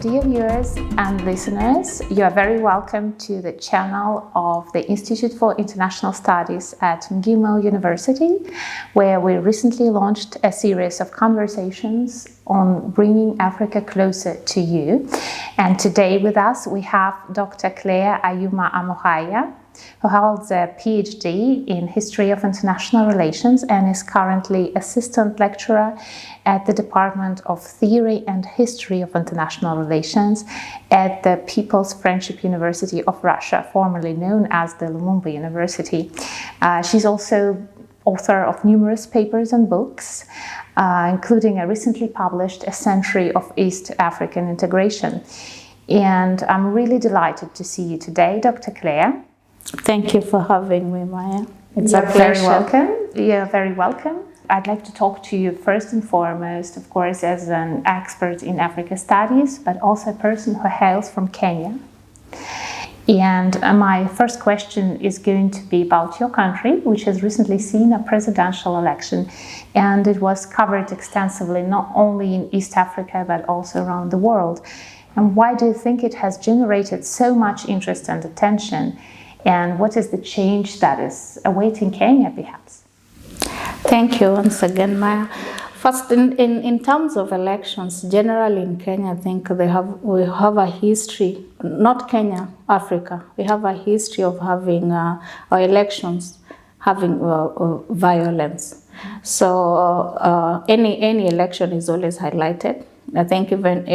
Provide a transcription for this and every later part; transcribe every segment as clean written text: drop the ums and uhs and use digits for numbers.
dear viewers and listeners, you are very welcome to the channel of the Institute for International Studies at MGIMO University, where we recently launched a series of conversations on bringing Africa closer to you. And today with us we have Dr. Klэр Аюма Амухайа, who holds a PhD in History of International Relations and is currently Assistant Lecturer at the Department of Theory and History of International Relations at the People's Friendship University of Russia, formerly known as the Lumumba University. She's also author of numerous papers and books, including a recently published A Century of East African Integration. And I'm really delighted to see you today, Dr. Klэр. Thank you for having me, Maya. You're very welcome. You're very welcome. I'd like to talk to you first and foremost, of course, as an expert in Africa studies, but also a person who hails from Kenya. And my first question is going to be about your country, which has recently seen a presidential election, and it was covered extensively, not only in East Africa, but also around the world. And why do you think it has generated so much interest and attention? And what is the change that is awaiting Kenya, perhaps? Thank you once again, Maya. First, in terms of elections, generally in Kenya, I think we have a history, not Kenya, Africa. We have a history of having our elections having violence. So any election is always highlighted. I think even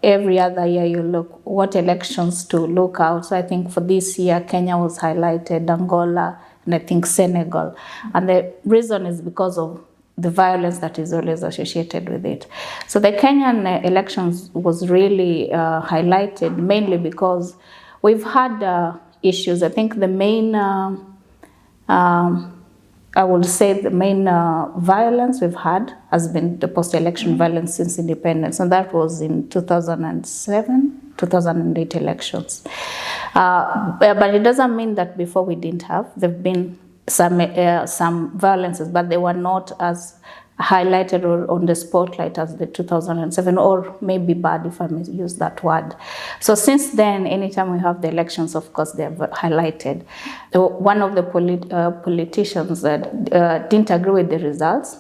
every other year you look what elections to look out. So I think for this year, Kenya was highlighted, Angola, and I think Senegal. And the reason is because of the violence that is always associated with it. So the Kenyan elections was really highlighted mainly because we've had issues. I think the main I would say the main violence we've had has been the post-election violence since independence, and that was in 2007, 2008 elections. But it doesn't mean that before we didn't have. There've been some violences, but they were not as highlighted or on the spotlight as the 2007, or maybe bad, if I may use that word. So since then, anytime we have the elections, of course, they're highlighted. One of the politicians that didn't agree with the results,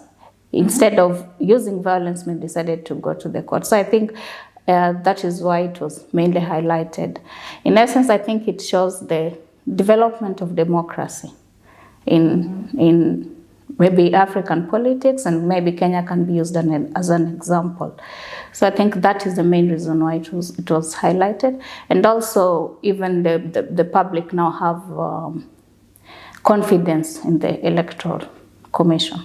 instead of using violence, we decided to go to the court. So I think that is why it was mainly highlighted. In essence, I think it shows the development of democracy in maybe African politics, and maybe Kenya can be used as an example. So I think that is the main reason why it was highlighted. And also, even the public now have confidence in the Electoral Commission.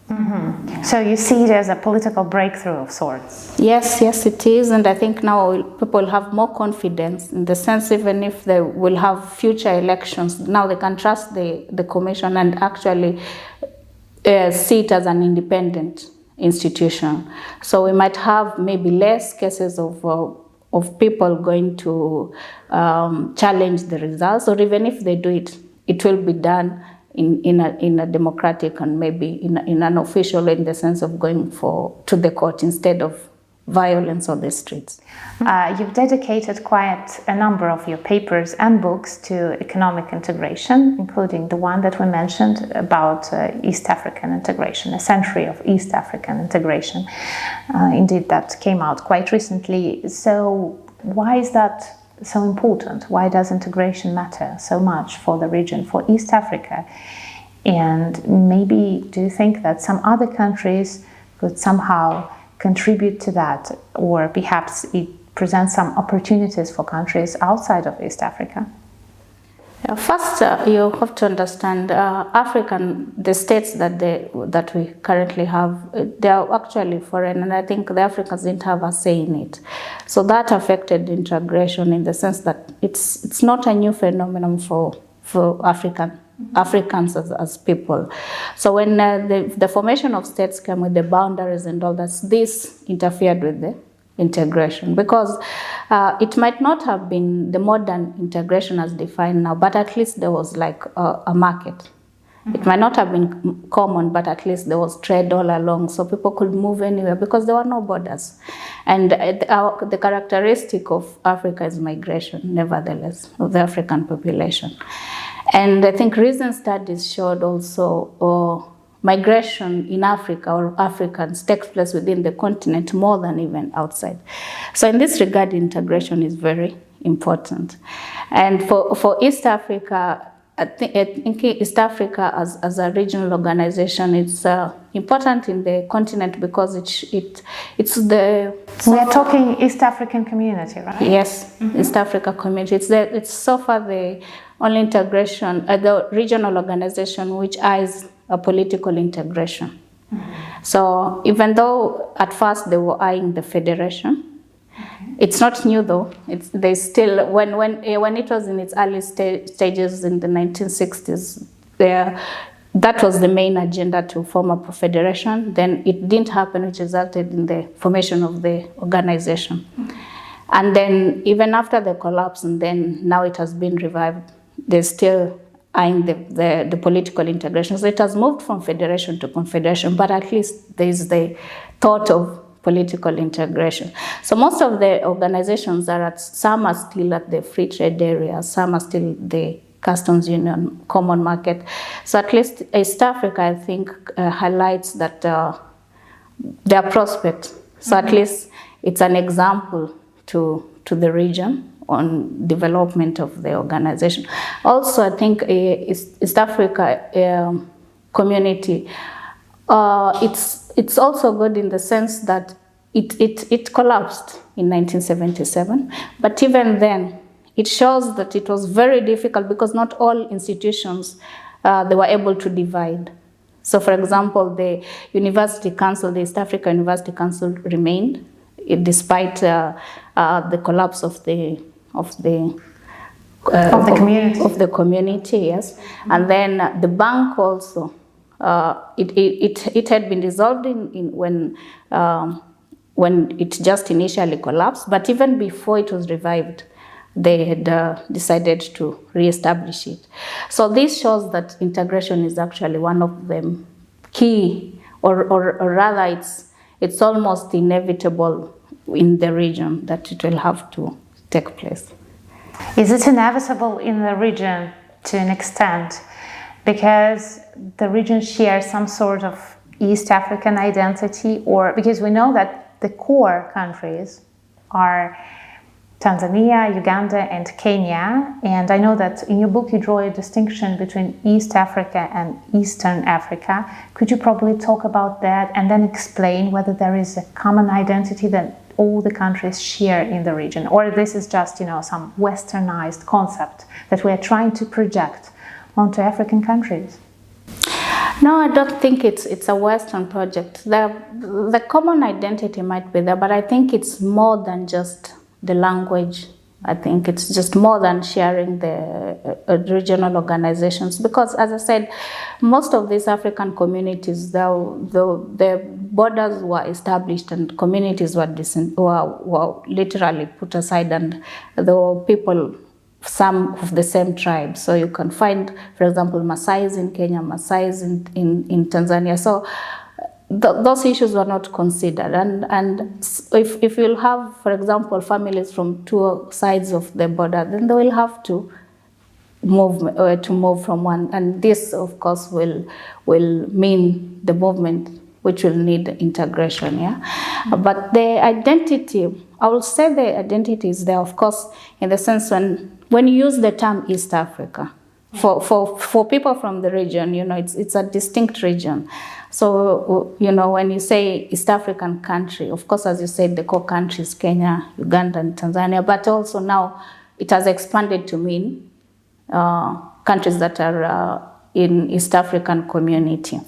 Mm-hmm. So you see it as a political breakthrough of sorts? Yes, it is. And I think now people have more confidence in the sense, even if they will have future elections, now they can trust the commission and actually see it as an independent institution. So we might have maybe less cases of people going to challenge the results, or even if they do it, it will be done in a democratic and maybe in an official way, in the sense of going to the court instead of violence on the streets. You've dedicated quite a number of your papers and books to economic integration, including the one that we mentioned about East African integration, A Century of East African Integration. Indeed, that came out quite recently. So why is that so important? Why does integration matter so much for the region, for East Africa? And maybe do you think that some other countries could somehow contribute to that, or perhaps it presents some opportunities for countries outside of East Africa? First, you have to understand the states that we currently have, they are actually foreign, and I think the Africans didn't have a say in it. So that affected integration in the sense that it's not a new phenomenon for Africans as people. So when the formation of states came with the boundaries and all that, this interfered with the integration, because it might not have been the modern integration as defined now, but at least there was like a market. It might not have been common, but at least there was trade all along, so people could move anywhere because there were no borders. And the characteristic of Africa is migration, nevertheless, of the African population. And I think recent studies showed also migration in Africa or Africans takes place within the continent more than even outside. So in this regard, integration is very important. And for East Africa, I think East Africa as a regional organization, it's important in the continent because it's the... We are talking East African community, right? Yes, East Africa community. It's so far the only integration, the regional organization which eyes a political integration. So even though at first they were eyeing the federation, it's not new though. They still when it was in its early stages in the 1960s, that was the main agenda to form a federation. Then it didn't happen, which resulted in the formation of the organization. And then even after the collapse, and then now it has been revived, they're still eyeing the political integration. So it has moved from federation to confederation, but at least there's the thought of political integration. So most of the organizations some are still at the free trade area, some are still the customs union, common market. So at least East Africa, I think, highlights that their prospects. So at least it's an example to the region on development of the organization. Also, I think East Africa community, it's also good in the sense that it collapsed in 1977, but even then it shows that it was very difficult because not all institutions they were able to divide. So for example, the University Council, the East Africa University Council remained despite the collapse of the community, yes. And then the bank also, it had been dissolved when it just initially collapsed, but even before it was revived, they had decided to re-establish it. So this shows that integration is actually one of the key, or rather it's almost inevitable in the region that it will have to take place. Is it inevitable in the region to an extent? Because the region shares some sort of East African identity, or because we know that the core countries are Tanzania, Uganda, and Kenya. And I know that in your book you draw a distinction between East Africa and Eastern Africa. Could you probably talk about that and then explain whether there is a common identity that all the countries share in the region, or this is just, some westernized concept that we are trying to project onto African countries? No, I don't think it's a Western project. The common identity might be there, but I think it's more than just the language. I think it's just more than sharing the regional organizations, because as I said, most of these African communities, the borders were established and communities were literally put aside, and there were people, some of the same tribe. So you can find, for example, Maasais in Kenya, Maasais in Tanzania. So those issues were not considered. And if you'll have, for example, families from two sides of the border, then they will have to move from one. And this, of course, will mean the movement, which will need integration, yeah? But the identity, I will say the identity is there, of course, in the sense when you use the term East Africa, for people from the region, it's a distinct region. So, when you say East African country, of course, as you said, the core countries, Kenya, Uganda, and Tanzania, but also now it has expanded to mean countries that are in East African community.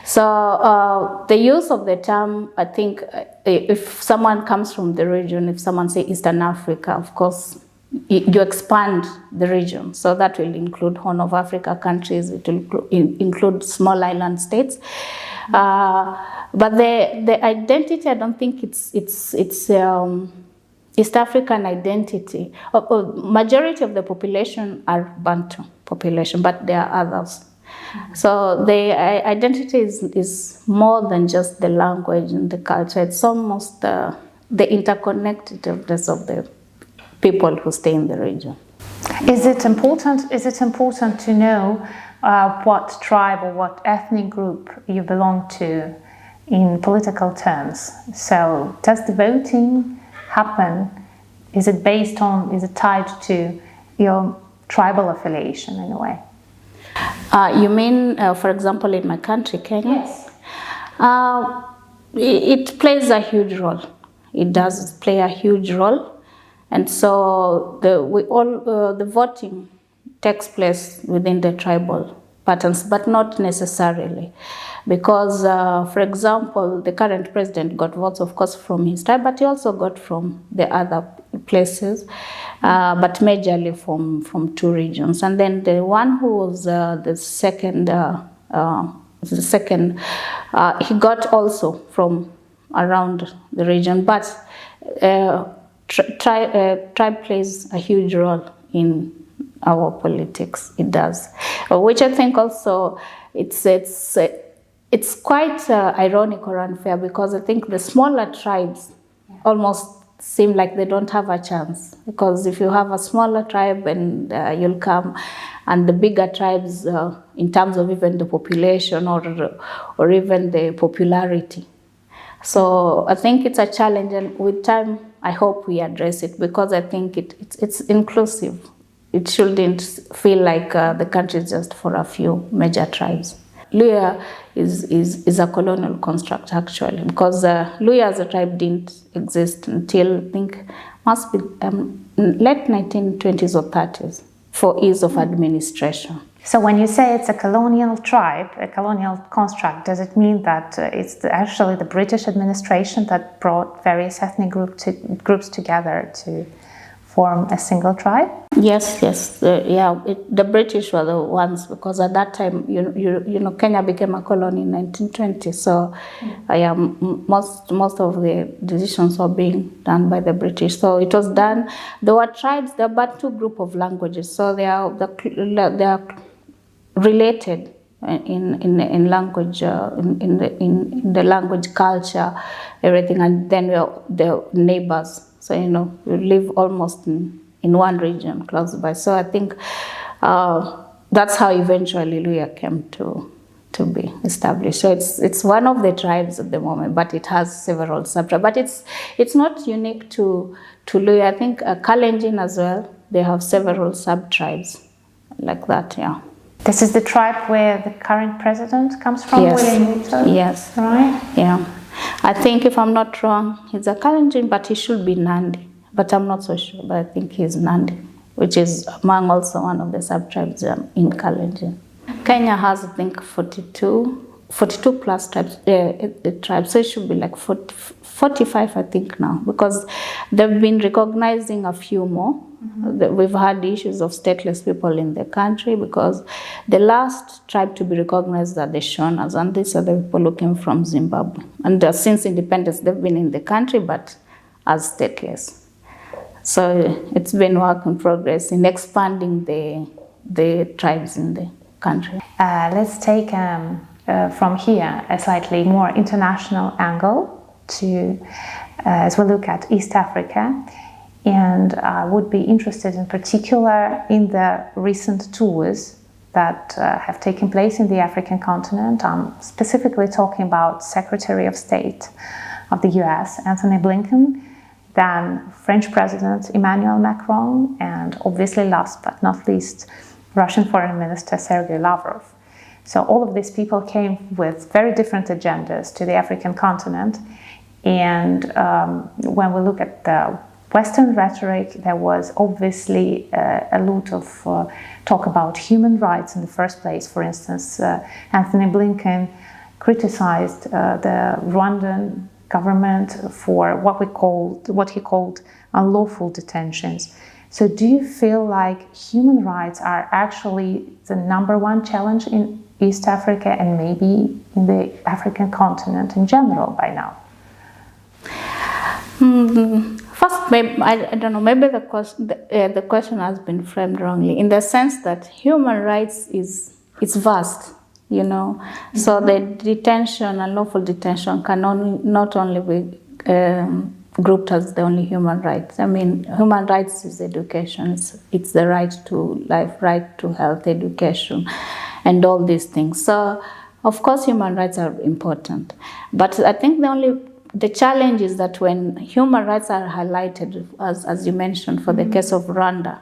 So the use of the term, I think, if someone comes from the region, if someone say Eastern Africa, of course, you expand the region. So that will include Horn of Africa countries, it will include small island states. But the identity, I don't think it's East African identity. Majority of the population are Bantu population, but there are others. So the identity is more than just the language and the culture. It's almost the interconnectedness of the people who stay in the region. Is it important to know what tribe or what ethnic group you belong to in political terms? So does the voting happen? Is it tied to your tribal affiliation in a way? You mean, for example, in my country, Kenya? Yes. It plays a huge role. It does play a huge role. And so the voting takes place within the tribal patterns, but not necessarily. Because, for example, the current president got votes, of course, from his tribe, but he also got from the other places, but majorly from two regions. And then the one who was the second, he got also from around the region, but tribe plays a huge role in our politics. It does, which I think also it's quite ironic or unfair, because I think the smaller tribes almost seem like they don't have a chance, because if you have a smaller tribe and you'll come, and the bigger tribes in terms of even the population or even the popularity. So I think it's a challenge, and with time I hope we address it, because I think it's inclusive. It shouldn't feel like the country is just for a few major tribes. Luhya is a colonial construct, actually, because Luhya as a tribe didn't exist until, I think, must be late 1920s or 30s for ease of administration. So when you say it's a colonial tribe, a colonial construct, does it mean that it's actually the British administration that brought various ethnic groups together to form a single tribe? Yes. The British were the ones, because at that time, you know, Kenya became a colony in 1920. So, most of the decisions were being done by the British. So it was done. There were tribes. There were but two group of languages. So they are related in language, in the language, culture, everything, and then we are the neighbors. So, you know, we live almost in one region close by. So I think that's how eventually Luhya came to be established. So it's one of the tribes at the moment, but it has several sub-tribes. But it's not unique to Luhya. I think Kalenjin as well, they have several sub-tribes like that, yeah. This is the tribe where the current president comes from? Yes. Yes. Right? Yeah. I think, if I'm not wrong, he's a Kalenjin, but he should be Nandi. But I'm not so sure, but I think he's Nandi, which is among also one of the sub-tribes in Kalenjin. Kenya has, I think, 42 plus tribes, so it should be like 45, I think, now, because they've been recognizing a few more. Mm-hmm. We've had issues of stateless people in the country, because the last tribe to be recognized are the Shonas, and these are the people who came from Zimbabwe. And since independence, they've been in the country, but as stateless. So it's been work in progress in expanding the tribes in the country. Let's take from here a slightly more international angle as we look at East Africa. And I would be interested in particular in the recent tours that have taken place in the African continent. I'm specifically talking about Secretary of State of the US, Antony Blinken, then French President Emmanuel Macron, and obviously last but not least, Russian Foreign Minister Sergei Lavrov. So all of these people came with very different agendas to the African continent. And when we look at the Western rhetoric, there was obviously a lot of talk about human rights in the first place. For instance, Antony Blinken criticized the Rwandan government for what he called unlawful detentions. So do you feel like human rights are actually the number one challenge in East Africa and maybe in the African continent in general by now? First, maybe, I don't know, maybe the question has been framed wrongly, in the sense that human rights is it's vast, you know. So the detention, unlawful detention, can not only be grouped as the only human rights. I mean, human rights is education. It's the right to life, right to health, education, and all these things. So, of course, human rights are important. But I think the challenge is that when human rights are highlighted, as you mentioned, for the case of Rwanda,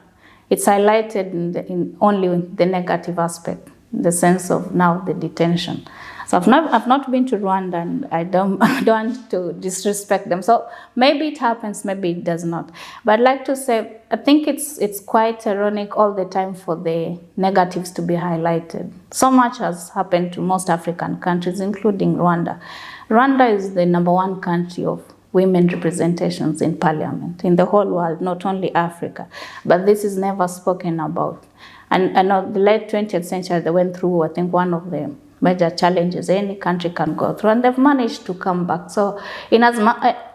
it's highlighted in only the negative aspect, the sense of now the detention. So I've not been to Rwanda, and I don't want to disrespect them. So maybe it happens, maybe it does not. But I'd like to say, I think it's quite ironic all the time for the negatives to be highlighted. So much has happened to most African countries, including Rwanda. Rwanda is the #1 country of women representations in parliament in the whole world, not only Africa. But this is never spoken about. And I know the late 20th century, they went through, I think, one of the major challenges any country can go through, and they've managed to come back. So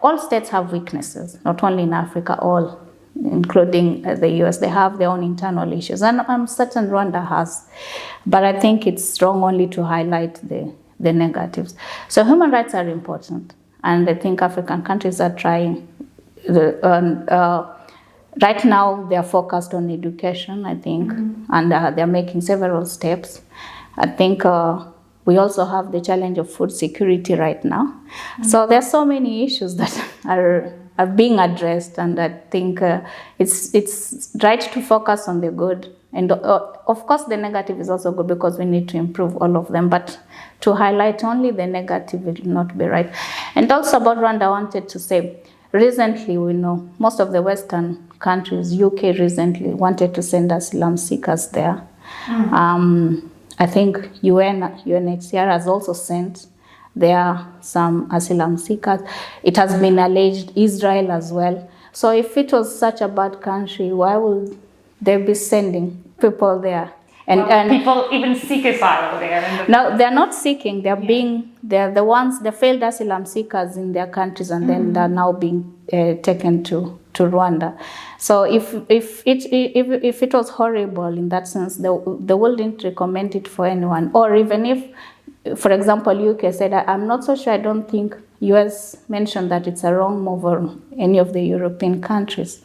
all states have weaknesses, not only in Africa, all, including the US, they have their own internal issues, and I'm certain Rwanda has, but I think it's wrong only to highlight the negatives. So human rights are important, and I think African countries are trying. Right now, they are focused on education, I think, and they're making several steps. I think we also have the challenge of food security right now. So there are so many issues that are being addressed, and I think it's right to focus on the good. And of course, the negative is also good because we need to improve all of them. But to highlight only the negative will not be right. And also about Rwanda, I wanted to say, recently, we know most of the Western countries, UK recently wanted to send asylum seekers there. I think UNHCR has also sent there some asylum seekers. It has been alleged Israel as well. So if it was such a bad country, why would they be sending people there? And people even seek asylum there. No, they're not seeking. They're the ones, the failed asylum seekers in their countries, and then they're now being taken to Rwanda. So if it was horrible in that sense, they wouldn't recommend it for anyone. Or even if, for example, UK said, I'm not so sure, I don't think US mentioned that it's a wrong move or any of the European countries.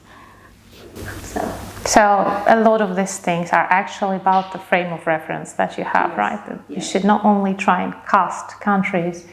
So a lot of these things are actually about the frame of reference that you have, right? That you should not only try and cast countries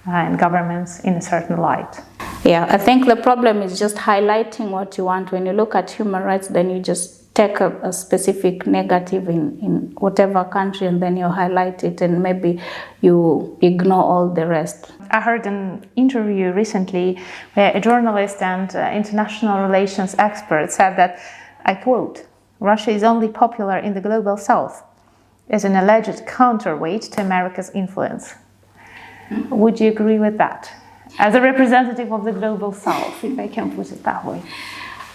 and governments in a certain light. Yeah, I think the problem is just highlighting what you want. When you look at human rights, then you just take a specific negative in whatever country, and then you highlight it, and maybe you ignore all the rest. I heard an interview recently where a journalist and international relations expert said that, I quote, Russia is only popular in the global south as an alleged counterweight to America's influence. Would you agree with that? As a representative of the global south, if I can put it that way.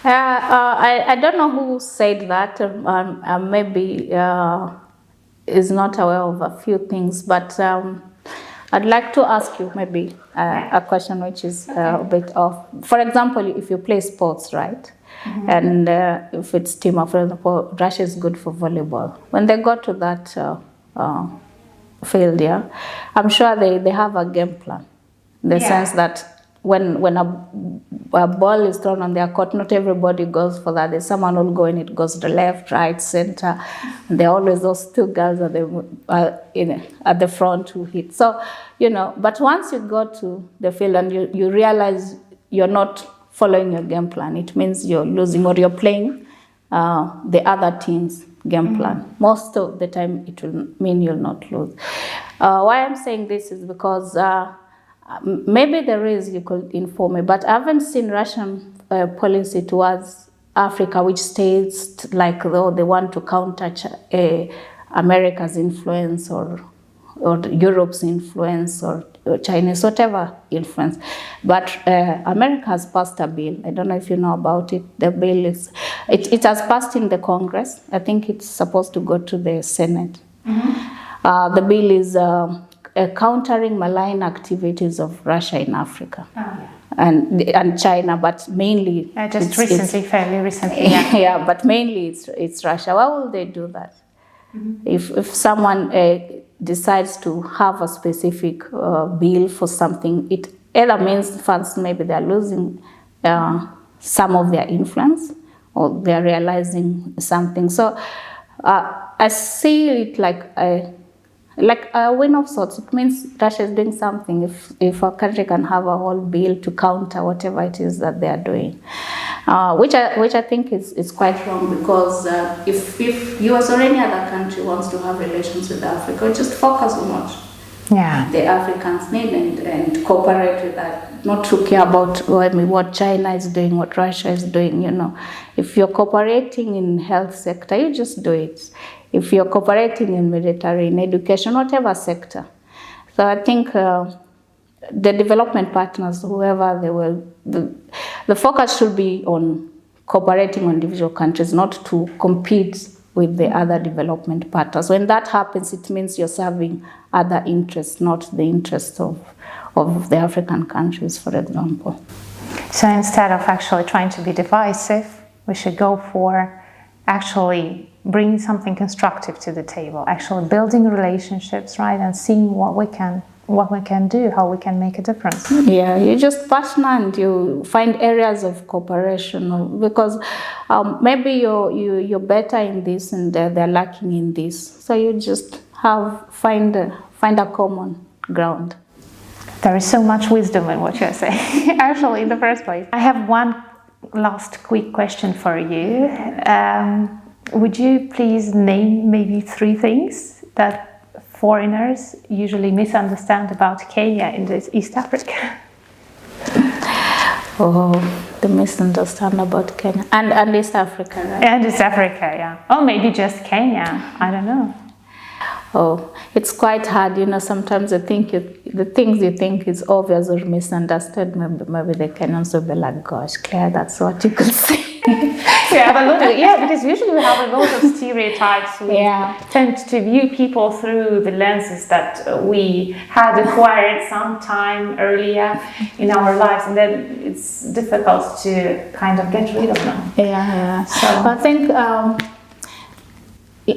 I don't know who said that. Maybe is not aware of a few things, but I'd like to ask you maybe a question which is a bit off. For example, if you play sports, right? And if it's team of, for example, Russia is good for volleyball. When they go to that field, I'm sure they have a game plan. In the sense that when a ball is thrown on their court, not everybody goes for that. There's someone who will go in, it goes to the left, right, center. And there are always those two girls at the front who hit. So, but once you go to the field and you realize you're not following your game plan, it means you're losing, or you're playing the other team's game plan. Most of the time, it will mean you'll not lose. Why I'm saying this is because maybe there is, you could inform me, but I haven't seen Russian policy towards Africa, which states like they want to counter America's influence or Europe's influence or Chinese, whatever influence. But America has passed a bill. I don't know if you know about it. The bill it has passed in the Congress. I think it's supposed to go to the Senate. The bill is countering malign activities of Russia in Africa. And China, but mainly fairly recently. Yeah, but mainly it's Russia. Why will they do that? If someone decides to have a specific bill for something, it either means first maybe they're losing some of their influence, or they're realizing something. So I see it like a win of sorts. It means Russia is doing something if a country can have a whole bill to counter whatever it is that they are doing, which I think is quite wrong, because if US or any other country wants to have relations with Africa, just focus on what the Africans need and cooperate with that, not to care about what China is doing, what Russia is doing. If you're cooperating in health sector, you just do it. If you're cooperating in military, in education, whatever sector. So I think the development partners, whoever they will, the focus should be on cooperating on individual countries, not to compete with the other development partners. When that happens, it means you're serving other interests, not the interests of the African countries, for example. So instead of actually trying to be divisive, we should go for actually bringing something constructive to the table, actually building relationships, right, and seeing what we can do, how we can make a difference. Yeah, you just partner and you find areas of cooperation, because maybe you're better in this and they're lacking in this. So you just find a common ground. There is so much wisdom in what you're saying, actually, in the first place. I have one last quick question for you. Would you please name maybe 3 things that foreigners usually misunderstand about Kenya in East Africa? Oh, the misunderstanding about Kenya and East Africa, right? And East Africa, yeah. Or maybe just Kenya, I don't know. Oh, it's quite hard, sometimes the things you think is obvious or misunderstood, maybe they can also be like, gosh, Claire, that's what you could say. Because usually we have a lot of stereotypes. We tend to view people through the lenses that we had acquired sometime earlier in our lives, and then it's difficult to kind of get rid of them. Yeah. So I think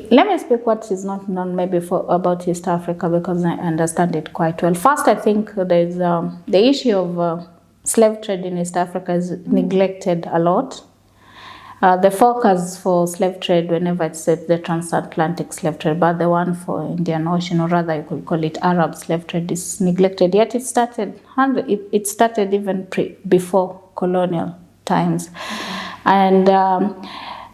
let me speak what is not known maybe about East Africa, because I understand it quite well. First, I think there's the issue of slave trade in East Africa is neglected a lot. The focus for slave trade, whenever it's the transatlantic slave trade, but the one for Indian Ocean, or rather you could call it Arab slave trade, is neglected. Yet it started even before colonial times. And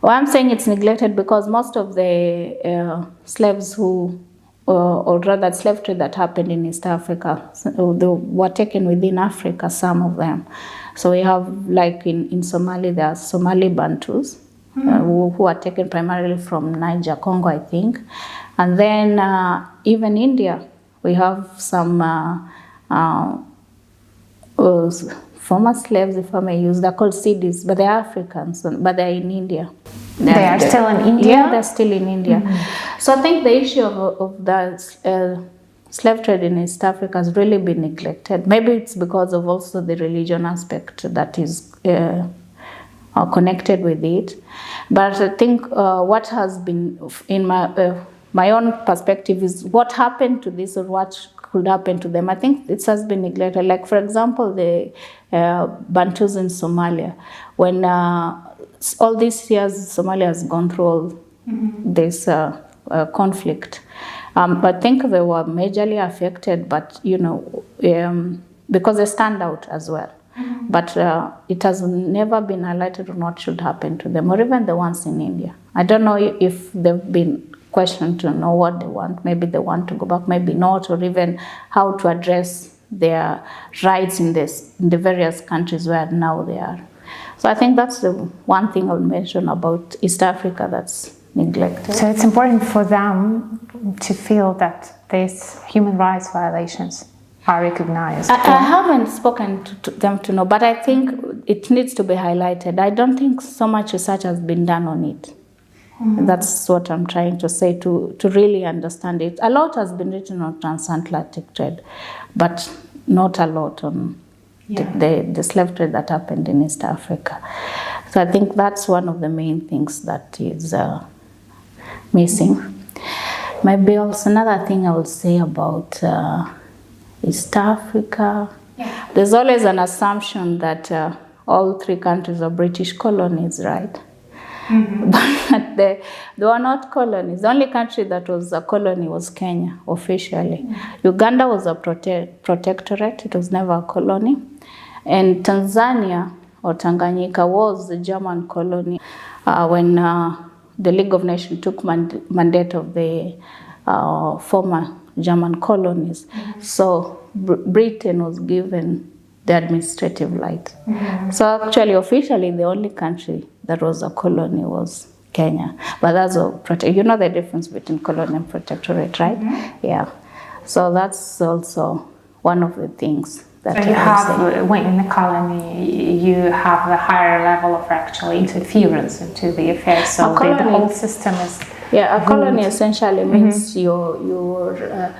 well, I'm saying it's neglected because most of the slaves or rather slave trade that happened in East Africa, they were taken within Africa, some of them. So we have, like in Somalia, there are Somali Bantus who are taken primarily from Niger, Congo, I think. And then even India, we have some former slaves, if I may use, they're called Sidis, but they're Africans, but they're in India. They are still in India? Yeah, they're still in India. So I think the issue of the slave trade in East Africa has really been neglected. Maybe it's because of also the religion aspect that is connected with it. But I think what has been, in my own perspective, is what happened to this or what could happen to them. I think it has been neglected. Like, for example, the Bantus in Somalia. When all these years Somalia has gone through all this conflict, but I think they were majorly affected, but because they stand out as well. But it has never been highlighted on what should happen to them, or even the ones in India. I don't know if they've been questioned to know what they want. Maybe they want to go back, maybe not, or even how to address their rights in the various countries where now they are. So I think that's the one thing I'll mention about East Africa that's neglected. So it's important for them to feel that these human rights violations are recognized. I haven't spoken to them to know, but I think it needs to be highlighted. I don't think so much research has been done on it. That's what I'm trying to say, to really understand it. A lot has been written on transatlantic trade, but not a lot on the slave trade that happened in East Africa. So I think that's one of the main things that is missing. Maybe also another thing I would say about East Africa. Yeah. There's always an assumption that all three countries are British colonies, right? Mm-hmm. But they were not colonies. The only country that was a colony was Kenya, officially. Mm-hmm. Uganda was a protectorate. It was never a colony. And Tanzania, or Tanganyika, was the German colony when the League of Nations took mandate of the former German colonies. Mm-hmm. So Britain was given the administrative right. Mm-hmm. So actually, officially, the only country that was a colony was Kenya. But that's you know the difference between colony and protectorate, right? Mm-hmm. Yeah. So that's also one of the things that so you have, when in the colony, you have the higher level of actual interference into the affairs. So the whole system is... Yeah, a colony essentially means you're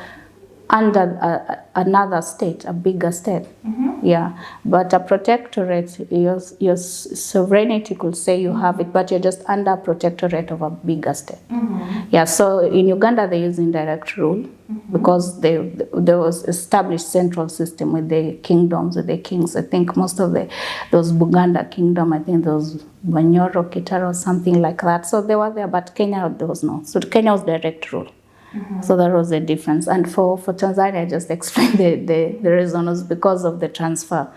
under another state, a bigger state. Mm-hmm. Yeah, but a protectorate, your sovereignty could say you have it, but you're just under a protectorate of a bigger state. Mm-hmm. Yeah, so in Uganda they use indirect rule because there was established central system with the kingdoms, with the kings. I think most of there was Buganda kingdom, I think there was Banyoro, Kitara, something like that. So they were there, but Kenya there was no. So Kenya was direct rule. Mm-hmm. So that was the difference. And for Tanzania, I just explained the reason was because of the transfer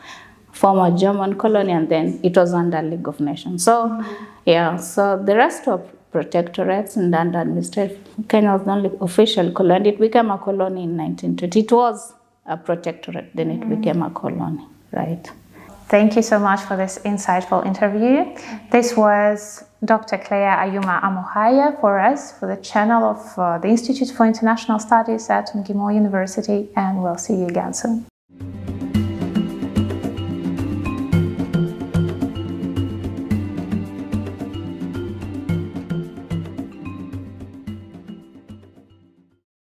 from a German colony, and then it was under League of Nations. So, yeah, so the rest of protectorates and under administration, Kenya was the only official colony. It became a colony in 1920. It was a protectorate, then it became a colony, right? Thank you so much for this insightful interview. This was Dr. Klär Аюма Amухaiya for us, for the channel of the Institute for International Studies at MGIMO University, and we'll see you again soon.